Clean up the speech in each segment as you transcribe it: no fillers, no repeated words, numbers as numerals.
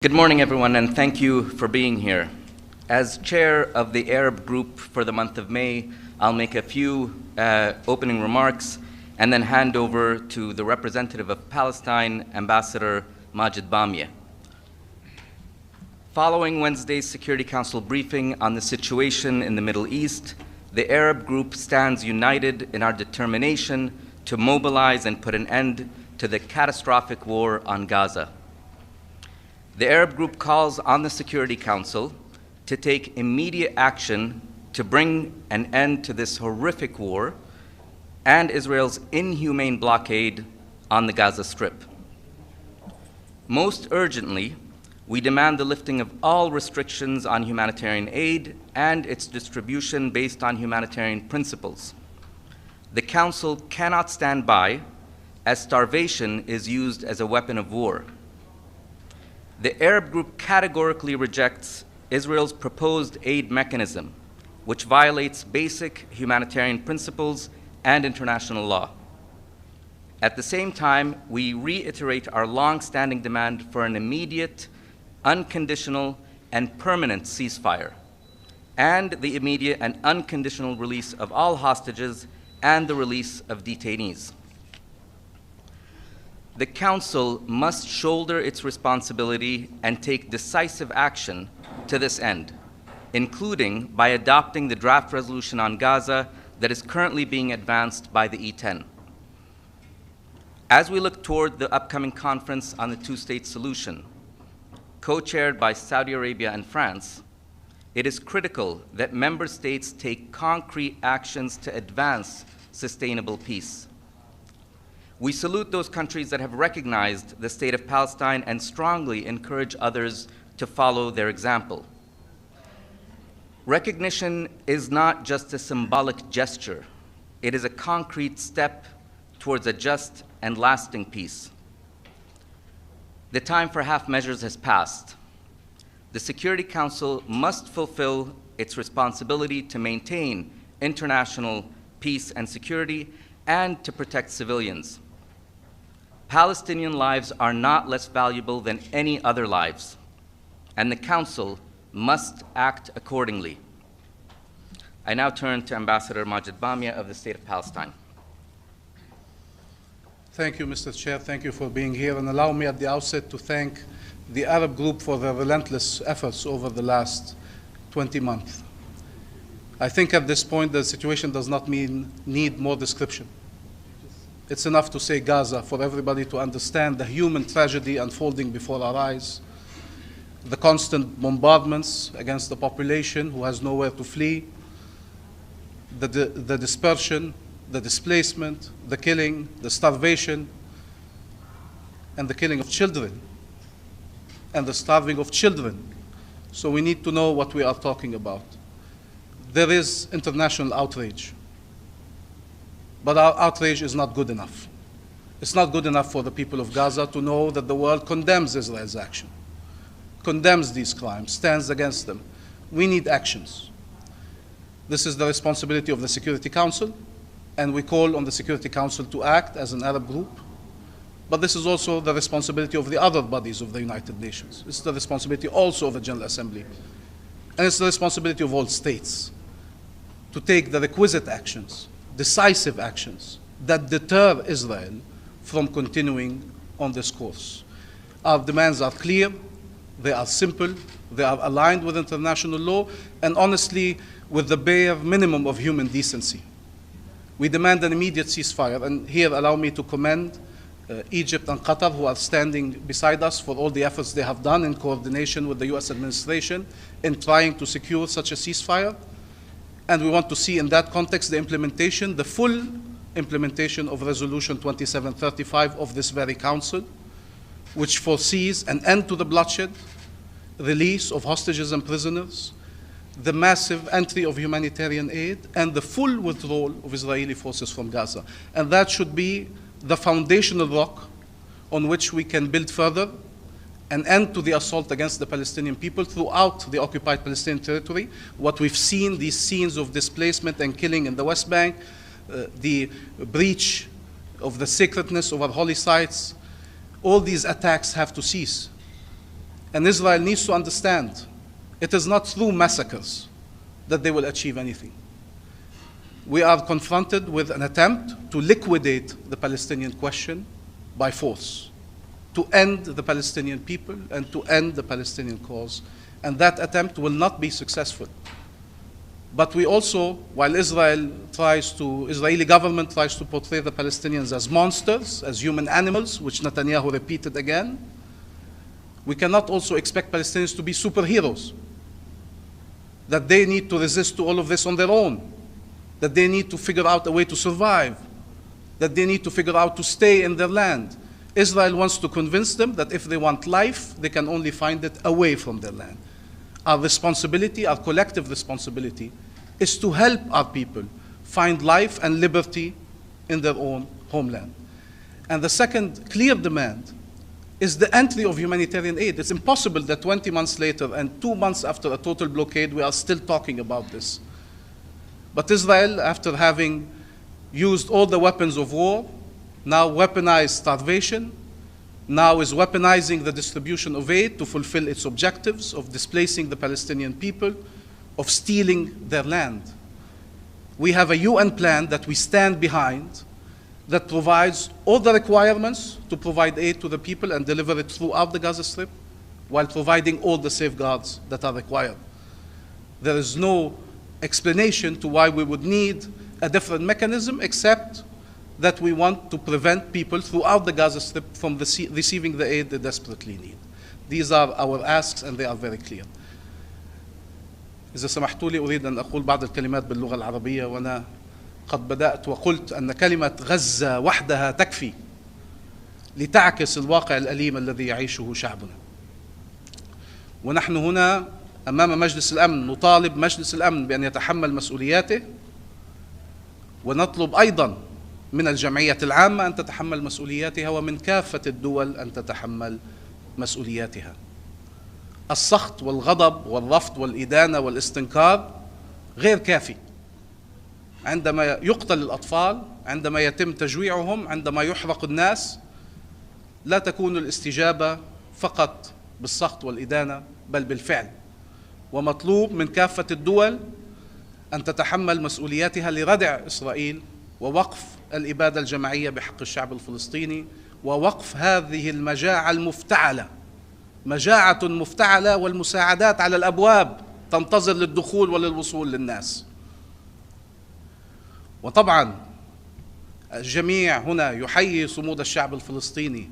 Good morning, everyone, and thank you for being here. As chair of the Arab group for the month of May, I'll make a few opening remarks and then hand over to the representative of Palestine, Ambassador Majid Bamia. Following Wednesday's Security Council briefing on the situation in the Middle East, the Arab group stands united in our determination to mobilize and put an end to the catastrophic war on Gaza. The Arab group calls on the Security Council to take immediate action to bring an end to this horrific war and Israel's inhumane blockade on the Gaza Strip. Most urgently, we demand the lifting of all restrictions on humanitarian aid and its distribution based on humanitarian principles. The Council cannot stand by as starvation is used as a weapon of war. The Arab group categorically rejects Israel's proposed aid mechanism, which violates basic humanitarian principles and international law. At the same time, we reiterate our long-standing demand for an immediate, unconditional, and permanent ceasefire, and the immediate and unconditional release of all hostages and the release of detainees. The Council must shoulder its responsibility and take decisive action to this end, including by adopting the draft resolution on Gaza that is currently being advanced by the E10. As we look toward the upcoming conference on the two-state solution, co-chaired by Saudi Arabia and France, it is critical that member states take concrete actions to advance sustainable peace. We salute those countries that have recognized the state of Palestine and strongly encourage others to follow their example. Recognition is not just a symbolic gesture. It is a concrete step towards a just and lasting peace. The time for half measures has passed. The Security Council must fulfill its responsibility to maintain international peace and security and to protect civilians. Palestinian lives are not less valuable than any other lives, and the Council must act accordingly. I now turn to Ambassador Majid Bamia of the State of Palestine. Thank you, Mr. Chair. Thank you for being here. And allow me at the outset to thank the Arab group for their relentless efforts over the last 20 months. I think at this point the situation does not need more description. It's enough to say Gaza for everybody to understand the human tragedy unfolding before our eyes, the constant bombardments against the population who has nowhere to flee, the dispersion, the displacement, the killing, the starvation, and the killing of children, and the starving of children. So we need to know what we are talking about. There is international outrage. But our outrage is not good enough. It's not good enough for the people of Gaza to know that the world condemns Israel's action, condemns these crimes, stands against them. We need actions. This is the responsibility of the Security Council, and we call on the Security Council to act as an Arab group. But this is also the responsibility of the other bodies of the United Nations. It's the responsibility also of the General Assembly. And it's the responsibility of all states to take the requisite actions, decisive actions that deter Israel from continuing on this course. Our demands are clear, they are simple, they are aligned with international law, and honestly, with the bare minimum of human decency. We demand an immediate ceasefire, and here allow me to commend Egypt and Qatar, who are standing beside us for all the efforts they have done in coordination with the US administration in trying to secure such a ceasefire. And we want to see in that context the implementation, the full implementation of Resolution 2735 of this very Council, which foresees an end to the bloodshed, release of hostages and prisoners, the massive entry of humanitarian aid, and the full withdrawal of Israeli forces from Gaza. And that should be the foundational rock on which we can build further an end to the assault against the Palestinian people throughout the occupied Palestinian territory. What we've seen, these scenes of displacement and killing in the West Bank, the breach of the sacredness of our holy sites, all these attacks have to cease. And Israel needs to understand it is not through massacres that they will achieve anything. We are confronted with an attempt to liquidate the Palestinian question by force, to end the Palestinian people and to end the Palestinian cause. And that attempt will not be successful. But we also, while Israeli government tries to portray the Palestinians as monsters, as human animals, which Netanyahu repeated again, we cannot also expect Palestinians to be superheroes, that they need to resist to all of this on their own, that they need to figure out a way to survive, that they need to figure out to stay in their land. Israel wants to convince them that if they want life, they can only find it away from their land. Our responsibility, our collective responsibility, is to help our people find life and liberty in their own homeland. And the second clear demand is the entry of humanitarian aid. It's impossible that 20 months later and 2 months after a total blockade, we are still talking about this. But Israel, after having used all the weapons of war, now weaponized starvation, now is weaponizing the distribution of aid to fulfill its objectives of displacing the Palestinian people, of stealing their land. We have a UN plan that we stand behind that provides all the requirements to provide aid to the people and deliver it throughout the Gaza Strip while providing all the safeguards that are required. There is no explanation to why we would need a different mechanism except that we want to prevent people throughout the Gaza Strip from receiving the aid they desperately need. These are our asks and they are very clear. إذا سمحتوا لي أريد أن أقول بعض الكلمات باللغة العربية، وأنا قد بدأت وقلت أن كلمة غزة وحدها تكفي لتعكس الواقع الأليم الذي يعيشه شعبنا. ونحن هنا أمام مجلس الأمن نطالب مجلس الأمن بأن يتحمل مسؤولياته، ونطلب أيضا من الجمعية العامة أن تتحمل مسؤولياتها ومن كافة الدول أن تتحمل مسؤولياتها. السخط والغضب والرفض والإدانة والاستنكار غير كافي. عندما يقتل الأطفال، عندما يتم تجويعهم، عندما يحرق الناس، لا تكون الاستجابة فقط بالسخط والإدانة بل بالفعل. ومطلوب من كافة الدول أن تتحمل مسؤولياتها لردع إسرائيل ووقف الإبادة الجماعية بحق الشعب الفلسطيني ووقف هذه المجاعة المفتعلة، مجاعة مفتعلة والمساعدات على الأبواب تنتظر للدخول وللوصول للناس. وطبعا الجميع هنا يحيي صمود الشعب الفلسطيني،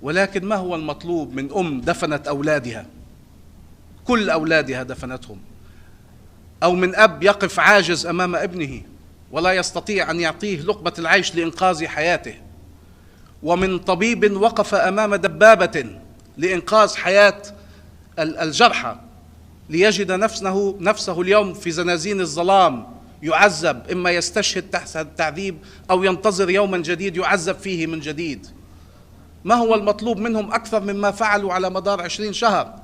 ولكن ما هو المطلوب من دفنت أولادها، كل أولادها دفنتهم، أو من أب يقف عاجز أمام ابنه ولا يستطيع أن يعطيه لقمة العيش لإنقاذ حياته، ومن طبيب وقف أمام دبابة لإنقاذ حياة الجرحى ليجد نفسه اليوم في زنازين الظلام يعذب، إما يستشهد تحت التعذيب أو ينتظر يوما جديد يعذب فيه من جديد. ما هو المطلوب منهم أكثر مما فعلوا على مدار 20 شهر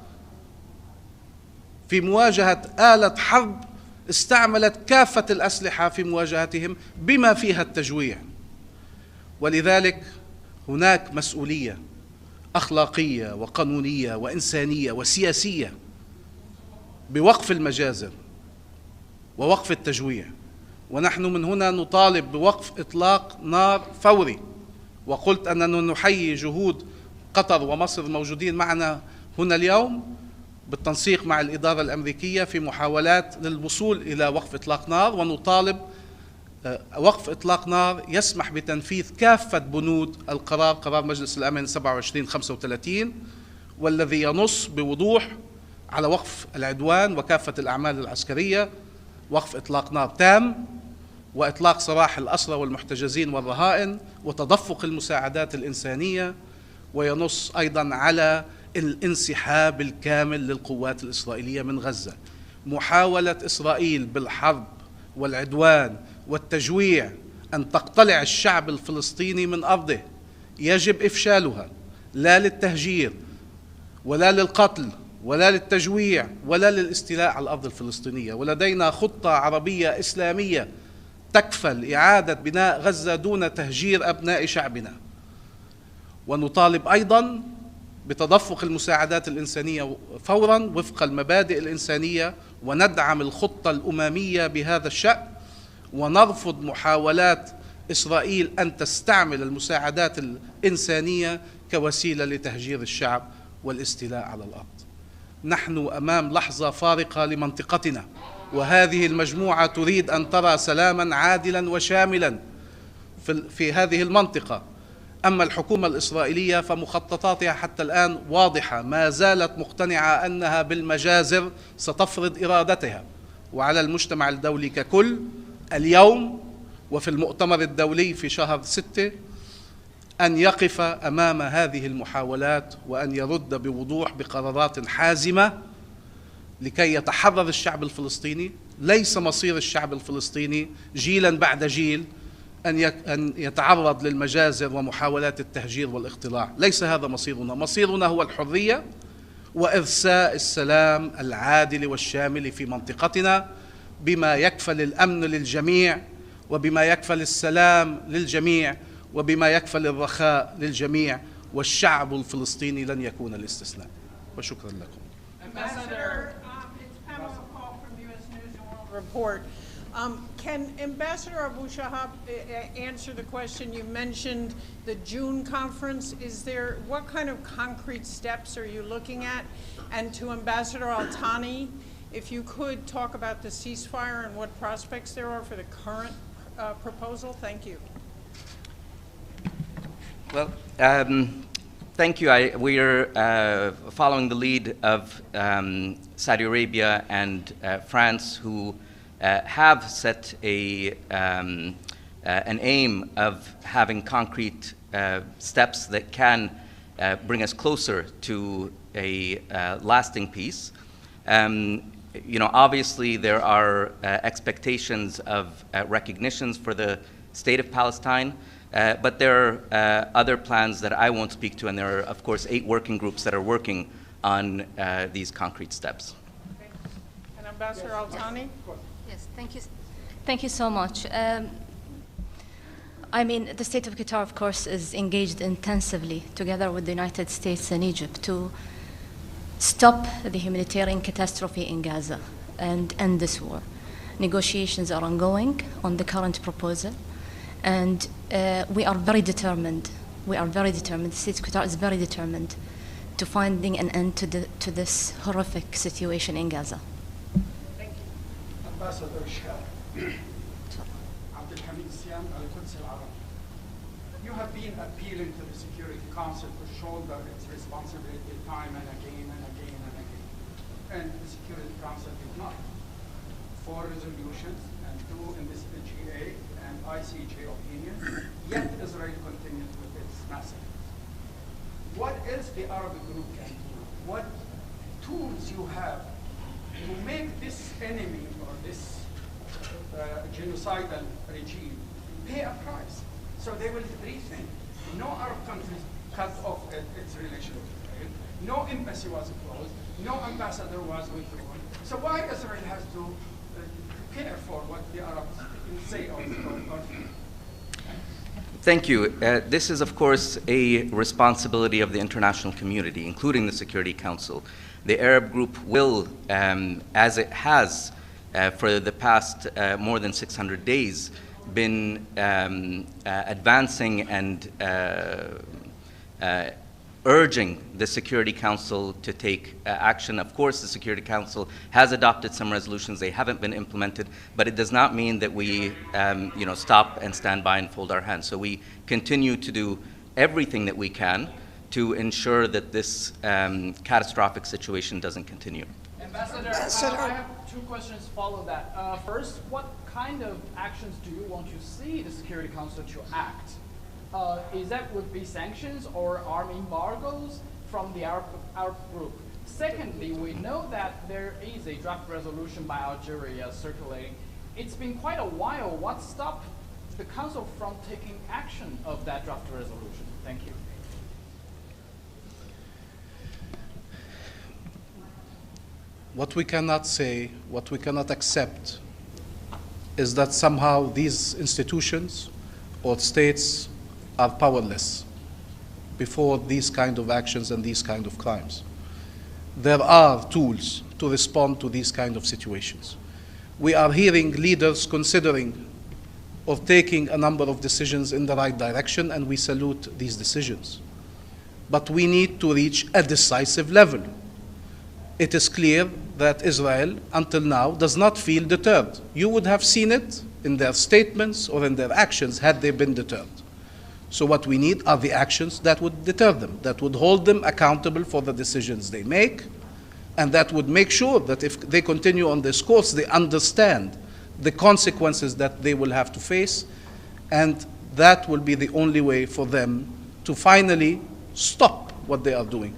في مواجهة آلة حرب استعملت كافة الأسلحة في مواجهتهم بما فيها التجويع. ولذلك هناك مسؤولية أخلاقية وقانونية وإنسانية وسياسية بوقف المجازر ووقف التجويع. ونحن من هنا نطالب بوقف إطلاق نار فوري، وقلت أننا نحيي جهود قطر ومصر الموجودين معنا هنا اليوم بالتنسيق مع الإدارة الأمريكية في محاولات للوصول إلى وقف إطلاق نار، ونطالب وقف إطلاق نار يسمح بتنفيذ كافة بنود قرار مجلس الأمن 2735 والذي ينص بوضوح على وقف العدوان وكافة الأعمال العسكرية، وقف إطلاق نار تام، وإطلاق سراح الأسرى والمحتجزين والرهائن، وتدفق المساعدات الإنسانية، وينص أيضا على الانسحاب الكامل للقوات الإسرائيلية من غزة. محاولة إسرائيل بالحرب والعدوان والتجويع أن تقتلع الشعب الفلسطيني من أرضه يجب إفشالها، لا للتهجير ولا للقتل ولا للتجويع ولا للاستيلاء على الأرض الفلسطينية. ولدينا خطة عربية إسلامية تكفل إعادة بناء غزة دون تهجير أبناء شعبنا. ونطالب أيضا بتدفق المساعدات الإنسانية فورا وفق المبادئ الإنسانية، وندعم الخطة الأممية بهذا الشأن، ونرفض محاولات إسرائيل أن تستعمل المساعدات الإنسانية كوسيلة لتهجير الشعب والاستيلاء على الأرض. نحن أمام لحظة فارقة لمنطقتنا، وهذه المجموعة تريد أن ترى سلاما عادلا وشاملا في هذه المنطقة. أما الحكومة الإسرائيلية فمخططاتها حتى الآن واضحة، ما زالت مقتنعة أنها بالمجازر ستفرض إرادتها، وعلى المجتمع الدولي ككل اليوم وفي المؤتمر الدولي في شهر 6 أن يقف أمام هذه المحاولات، وأن يرد بوضوح بقرارات حازمة لكي يتحرر الشعب الفلسطيني. ليس مصير الشعب الفلسطيني جيلا بعد جيل أن يتعرض للمجازر ومحاولات التهجير والاقتلاع. ليس هذا مصيرنا. مصيرنا هو الحرية وإرساء السلام العادل والشامل في منطقتنا، بما يكفل الأمن للجميع، وبما يكفل السلام للجميع، وبما يكفل الرخاء للجميع، والشعب الفلسطيني لن يكون الاستثناء. وشكرا لكم. Ambassador, it's Pamela Paul from U.S. News and World Report. Can Ambassador Abu Shahab answer the question? You mentioned the June conference. What kind of concrete steps are you looking at? And to Ambassador Al-Thani, if you could talk about the ceasefire and what prospects there are for the current proposal. Thank you. Well, thank you. We are following the lead of Saudi Arabia and France, who have set an aim of having concrete steps that can bring us closer to a lasting peace. Obviously there are expectations of recognitions for the state of Palestine, but there are other plans that I won't speak to, and there are, of course, 8 working groups that are working on these concrete steps. Okay. And Ambassador Al-Thani? Yes, thank you. Thank you so much. The state of Qatar, of course, is engaged intensively together with the United States and Egypt to stop the humanitarian catastrophe in Gaza and end this war. Negotiations are ongoing on the current proposal, and we are very determined. The state of Qatar is very determined to finding an end to this horrific situation in Gaza. Thank you. Ambassador Shahab, Abdelhamid Siam, Al-Quds Al-Arab. You have been appealing to the Security Council to shoulder its responsibility time and again and again and again. And the Security Council did not. 4 resolutions and 2 in this GA and ICJ opinions, yet Israel continues with its massacres. What else the Arab group can do? What tools you have to make this enemy or this genocidal regime pay a price? So they will rethink. No Arab countries cut off its relation with Israel. No embassy was closed. No ambassador was withdrawn. So why Israel has to care for what the Arabs say or think? Thank you. This is, of course, a responsibility of the international community, including the Security Council. The Arab group will, as it has for the past more than 600 days, been advancing and urging the Security Council to take action. Of course, the Security Council has adopted some resolutions. They haven't been implemented, but it does not mean that we stop and stand by and fold our hands. So we continue to do everything that we can to ensure that this catastrophic situation doesn't continue. Ambassador, I have 2 questions to follow that. First, what kind of actions do you want to see the Security Council to act? Is that would be sanctions or armed embargoes from the Arab group? Secondly, we know that there is a draft resolution by Algeria circulating. It's been quite a while. What stopped the Council from taking action of that draft resolution? Thank you. What we cannot say, what we cannot accept, is that somehow these institutions or states are powerless. before these kind of actions and these kind of crimes. There are tools to respond to these kind of situations. We are hearing leaders considering or taking a number of decisions in the right direction, and we salute these decisions. But we need to reach a decisive level. It is clear that Israel, until now, does not feel deterred. You would have seen it in their statements or in their actions had they been deterred. So what we need are the actions that would deter them, that would hold them accountable for the decisions they make, and that would make sure that if they continue on this course, they understand the consequences that they will have to face, and that will be the only way for them to finally stop what they are doing.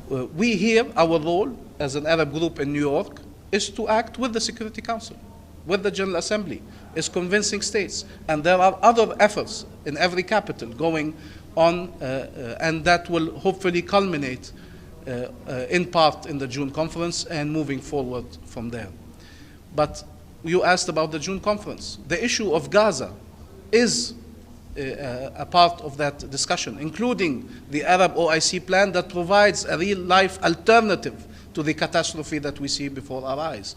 We here, our role as an Arab group in New York is to act with the Security Council, with the General Assembly, is convincing states. And there are other efforts in every capital going on, and that will hopefully culminate in part in the June conference and moving forward from there. But you asked about the June conference. The issue of Gaza is a part of that discussion, including the Arab OIC plan that provides a real-life alternative to the catastrophe that we see before our eyes.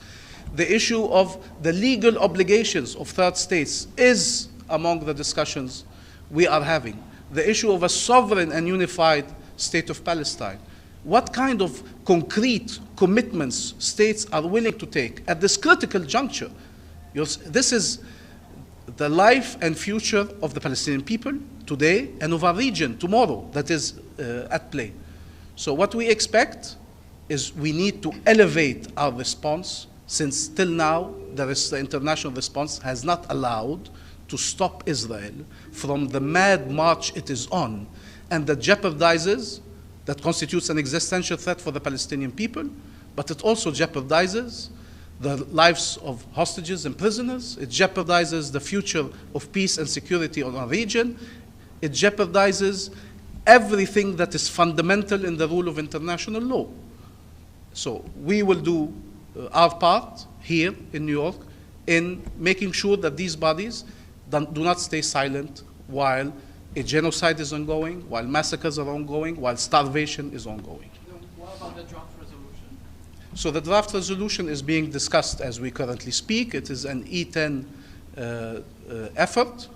The issue of the legal obligations of third states is among the discussions we are having. The issue of a sovereign and unified state of Palestine. What kind of concrete commitments states are willing to take at this critical juncture? This is the life and future of the Palestinian people today and of our region tomorrow that is at play. So what we expect is we need to elevate our response, since till now the international response has not allowed to stop Israel from the mad march it is on, and that jeopardizes, that constitutes an existential threat for the Palestinian people, but it also jeopardizes the lives of hostages and prisoners. It jeopardizes the future of peace and security on our region. It jeopardizes everything that is fundamental in the rule of international law. So we will do our part here in New York in making sure that these bodies do not stay silent while a genocide is ongoing, while massacres are ongoing, while starvation is ongoing. What about the draft resolution? So the draft resolution is being discussed as we currently speak. It is an E10 effort,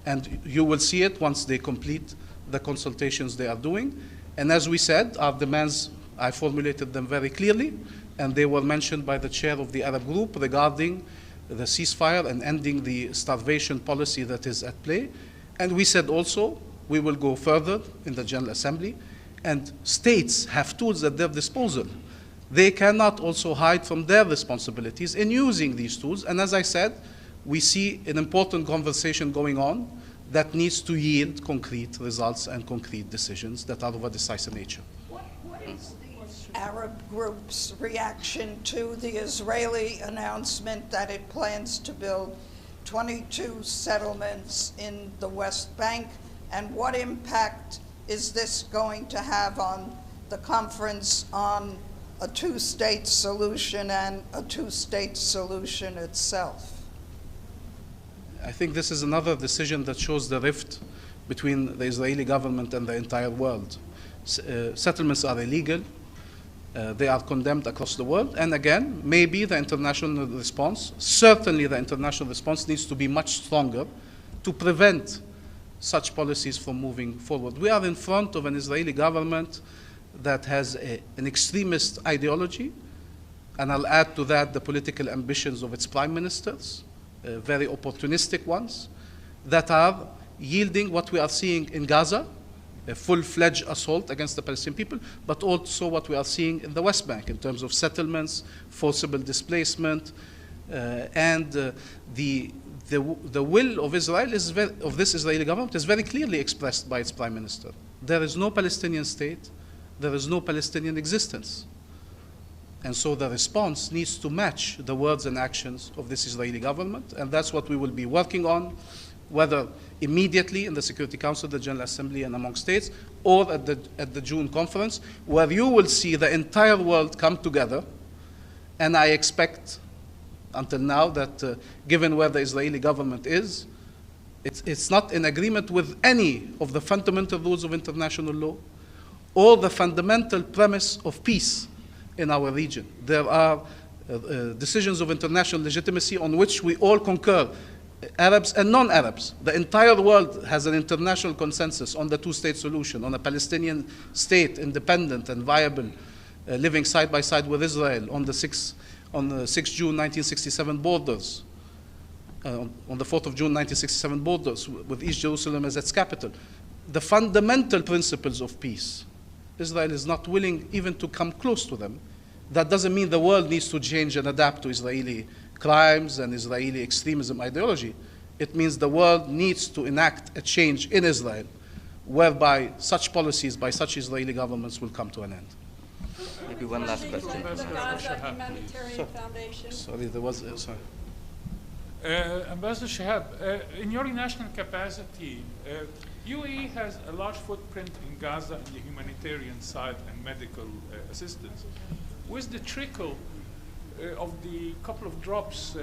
and you will see it once they complete the consultations they are doing. And as we said, our demands, I formulated them very clearly, and they were mentioned by the chair of the Arab group regarding the ceasefire and ending the starvation policy that is at play. And we said also we will go further in the General Assembly, and states have tools at their disposal. They cannot also hide from their responsibilities in using these tools. And as I said, we see an important conversation going on that needs to yield concrete results and concrete decisions that are of a decisive nature. What is the Arab group's reaction to the Israeli announcement that it plans to build 22 settlements in the West Bank, and what impact is this going to have on the conference on a two-state solution and a two-state solution itself? I think this is another decision that shows the rift between the Israeli government and the entire world. Settlements are illegal. They are condemned across the world. And again, maybe the international response, certainly the international response needs to be much stronger to prevent such policies from moving forward. We are in front of an Israeli government that has an extremist ideology, and I'll add to that the political ambitions of its prime ministers, very opportunistic ones, that are yielding what we are seeing in Gaza, a full-fledged assault against the Palestinian people, but also what we are seeing in the West Bank in terms of settlements, forcible displacement, and the will of Israel of this Israeli government is very clearly expressed by its prime minister. There is no Palestinian state. There is no Palestinian existence. And so the response needs to match the words and actions of this Israeli government, and that's what we will be working on, whether immediately in the Security Council, the General Assembly, and among states, or at the June conference, where you will see the entire world come together. And I expect, until now, that given where the Israeli government is, It's not in agreement with any of the fundamental rules of international law or the fundamental premise of peace in our region. There are decisions of international legitimacy on which we all concur, Arabs and non-Arabs. The entire world has an international consensus on the two-state solution, on a Palestinian state, independent and viable, living side by side with Israel on the 6th June 1967 borders, on the 4th of June 1967 borders, with East Jerusalem as its capital. The fundamental principles of peace, Israel is not willing even to come close to them. That doesn't mean the world needs to change and adapt to Israeli crimes and Israeli extremism ideology. It means the world needs to enact a change in Israel whereby such policies by such Israeli governments will come to an end. Maybe one last question. The Gaza Humanitarian Foundation. Sorry, there was, sorry. Ambassador Shahab, in your national capacity, UAE has a large footprint in Gaza on the humanitarian side and medical assistance. With the trickle of the couple of drops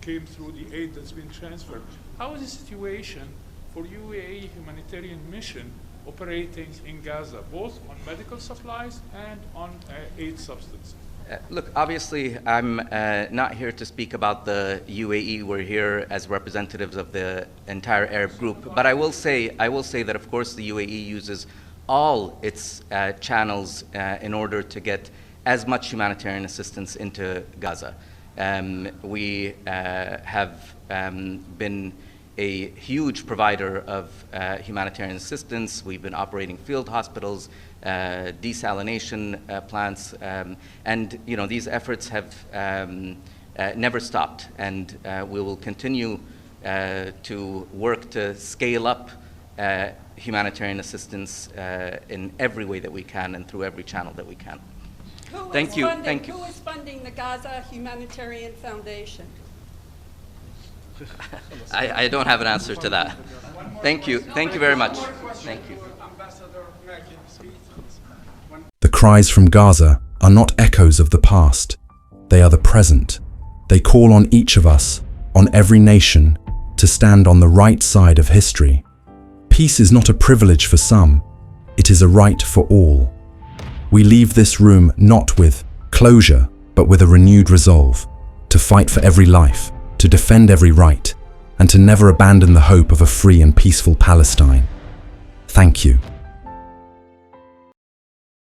came through the aid that's been transferred, how is the situation for UAE humanitarian mission operating in Gaza, both on medical supplies and on aid substances? Look, obviously, I'm not here to speak about the UAE. We're here as representatives of the entire Arab group. But I will say that, of course, the UAE uses all its channels in order to get as much humanitarian assistance into Gaza. We have been a huge provider of humanitarian assistance. We've been operating field hospitals, desalination plants, and these efforts have never stopped, and we will continue to work to scale up humanitarian assistance in every way that we can and through every channel that we can. Thank you. Who is funding the Gaza Humanitarian Foundation? I don't have an answer to that. Thank you. Thank you very much. Thank you. The cries from Gaza are not echoes of the past. They are the present. They call on each of us, on every nation, to stand on the right side of history. Peace is not a privilege for some. It is a right for all. We leave this room not with closure, but with a renewed resolve to fight for every life, to defend every right, and to never abandon the hope of a free and peaceful Palestine. Thank you.